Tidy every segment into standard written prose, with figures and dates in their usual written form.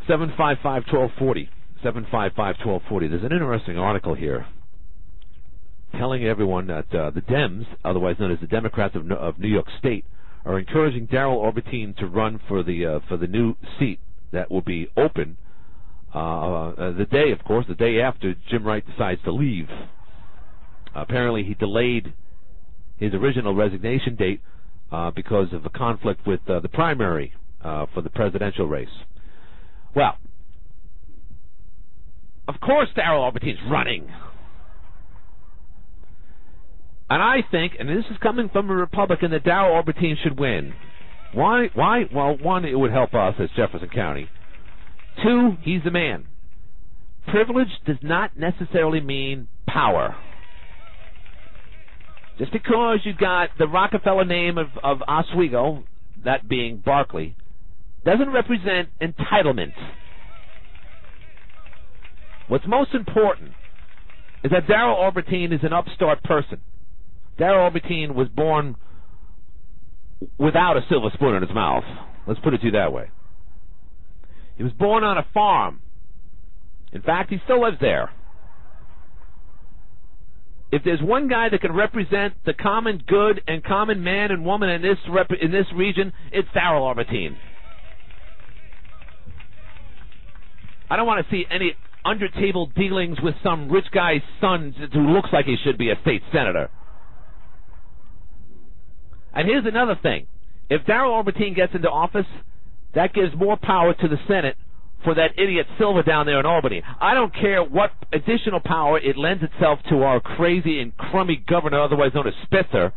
755-1240. 755-1240. There's an interesting article here telling everyone that the Dems, otherwise known as the Democrats of New York State, are encouraging Darrell Albertine to run for the new seat that will be open the day after Jim Wright decides to leave. Apparently, he delayed his original resignation date because of a conflict with the primary for the presidential race. Well, of course Darrell Albertine's running. And I think, and this is coming from a Republican, that Darrell Albertine should win. Why? Well, one, it would help us as Jefferson County. Two, he's the man. Privilege does not necessarily mean power. Just because you got the Rockefeller name of Oswego, that being Barkley, doesn't represent entitlement. What's most important is that Darrell Albertine is an upstart person. Darrell Albertine was born without a silver spoon in his mouth. Let's put it to you that way. He was born on a farm. In fact, he still lives there. If there's one guy that can represent the common good and common man and woman in this region, it's Darrell Albertine. I don't want to see any under-table dealings with some rich guy's son who looks like he should be a state senator. And here's another thing. If Darrell Albertine gets into office, that gives more power to the Senate for that idiot Silver down there in Albany. I don't care what additional power it lends itself to our crazy and crummy governor, otherwise known as Spitzer.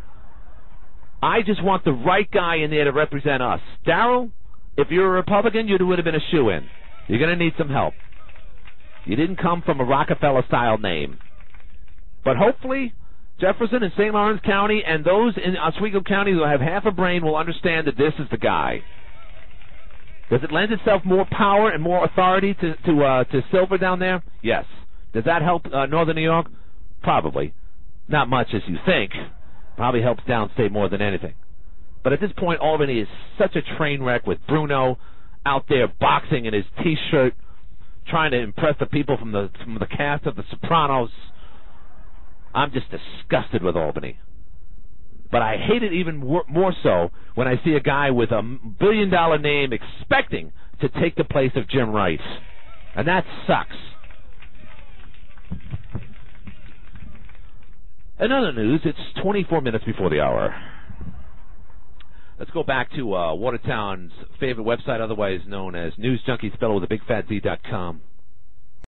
I just want the right guy in there to represent us. Darrell, if you're a Republican, you would have been a shoo-in. You're going to need some help. You didn't come from a Rockefeller-style name. But hopefully, Jefferson and St. Lawrence County and those in Oswego County who have half a brain will understand that this is the guy. Does it lend itself more power and more authority to Silver down there? Yes. Does that help Northern New York? Probably. Not much as you think. Probably helps downstate more than anything. But at this point, Albany is such a train wreck with Bruno out there boxing in his T-shirt, trying to impress the people from the cast of The Sopranos. I'm just disgusted with Albany. But I hate it even more so when I see a guy with a billion-dollar name expecting to take the place of Jim Wright. And that sucks. In other news, it's 24 minutes before the hour. Let's go back to Watertown's favorite website, otherwise known as newsjunkie, spelled with a big fat Z.com.